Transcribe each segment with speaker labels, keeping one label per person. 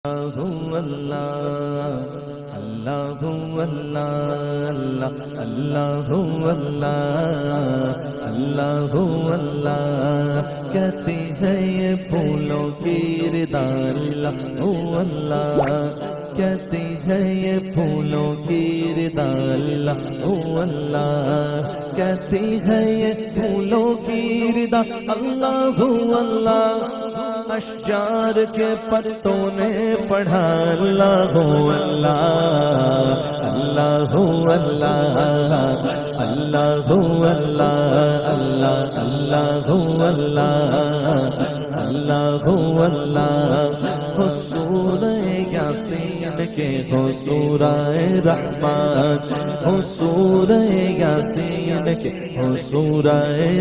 Speaker 1: اللہ اللہ اللہ اللہ اللہ اللہ کہتی ہے یہ پھولوں کی ردا اللہ اللہ کہتی ہے یہ پھولوں کی ردا اللہ کہتی ہے یہ پھولوں کی ردا اللہ اللہ اشجار کے پتوں نے پڑھا اللہ اللہ اللہ اللہ اللہ اللہ اللہ اللہ اللہ ہو سورہ یاسین کے ہو سورہ رحمان ہو سورہ یاسین کے ہو سورہ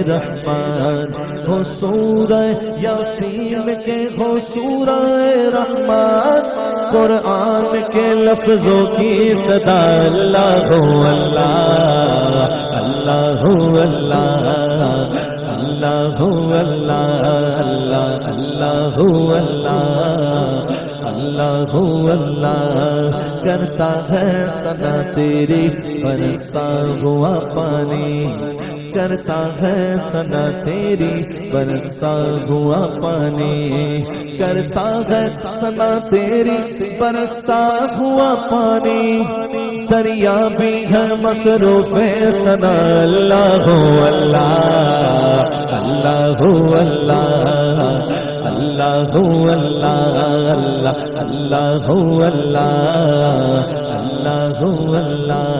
Speaker 1: رحمان ہو سورہ یاسین کے ہو سورہ رحمان قرآن کے لفظوں کی صدا اللہ اللہ اللہ اللہ اللہ اللہ اللہ اللہ اللہ کرتا ہے ثنا تیری برستا ہوا پانی کرتا ہے ثنا تیری برستا ہوا پانی کرتا ہے ثنا تیری برستا ہوا پانی دریا بھی ہے مصروف ثنا اللہ اللہ اللہ اللہ اللہ اللہ اللہ اللہ اللہ